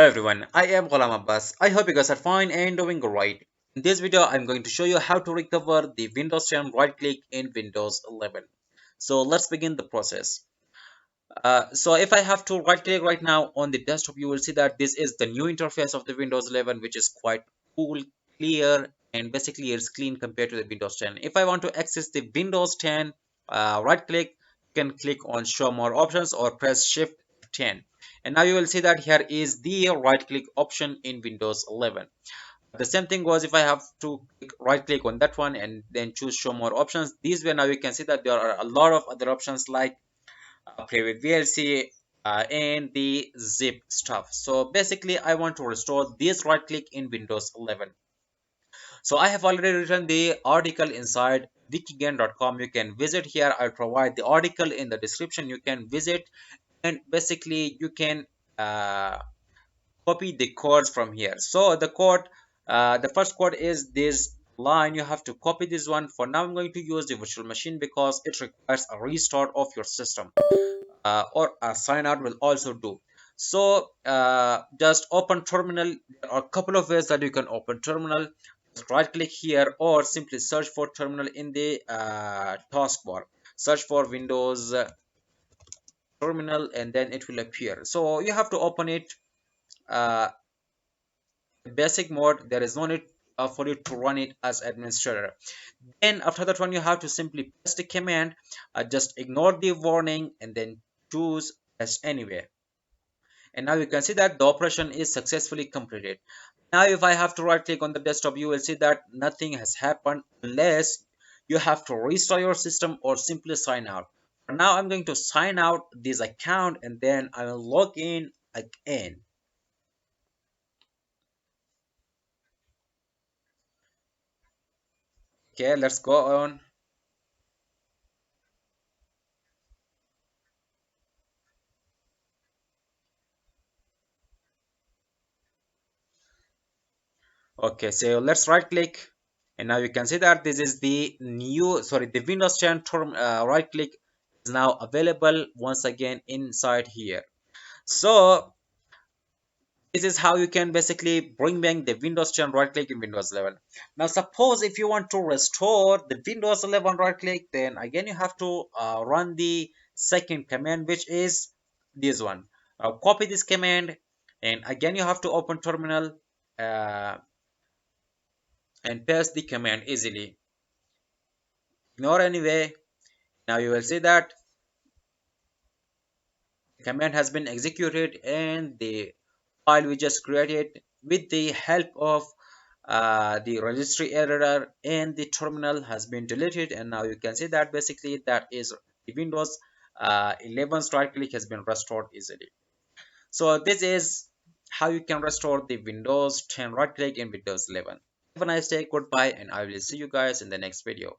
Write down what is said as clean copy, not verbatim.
Hello everyone, I am Ghulam Abbas. I hope you guys are fine and doing great. In this video, I'm going to show you how to recover the Windows 10 right click in Windows 11. So let's begin the process. So if I have to right click right now on the desktop, you will see that this is the new interface of the Windows 11, which is quite cool, clear, and basically it's clean compared to the Windows 10. If I want to access the Windows 10, right click, you can click on show more options or press shift 10. And now you will see that here is the right click option in Windows 11. The same thing was if I have to right click on that one and then choose show more options. This way now you can see that there are a lot of other options like private VLC and the zip stuff. So basically I want to restore this right click in Windows 11. So I have already written the article inside wikigain.com. You can visit here. I'll provide the article in the description. You can visit and basically you can copy the codes from here. So the code, the first code is this line. You have to copy this one. For now I'm going to use the virtual machine because it requires a restart of your system, or a sign out will also do. So just open terminal. There are a couple of ways that you can open terminal. Just right click here or simply search for terminal in the taskbar. Search for Windows terminal and then it will appear. So you have to open it uh, basic mode. There is no need for you to run it as administrator. Then after that one you have to simply press the command, just ignore the warning and then choose as anywhere. And now you can see that the operation is successfully completed. Now if I have to right click on the desktop, you will see that nothing has happened unless you have to restart your system or simply sign out. For now I'm going to sign out this account and then I will log in again. Okay, let's go on. Okay, so let's right click and now you can see that this is the new, sorry, the Windows 10 term, right click is now available once again inside here. So this is how you can basically bring back the Windows 10 right click in Windows 11. Now suppose if you want to restore the Windows 11 right click, then again you have to run the second command, which is this one. Copy this command and again you have to open terminal uh, and paste the command easily. Ignore anyway. Now you will see that the command has been executed and the file we just created with the help of the registry error and the terminal has been deleted, and now you can see that basically that is the Windows 11's right click has been restored easily. So this is how you can restore the Windows 10 right click in Windows 11. Have a nice day, goodbye, and I will see you guys in the next video.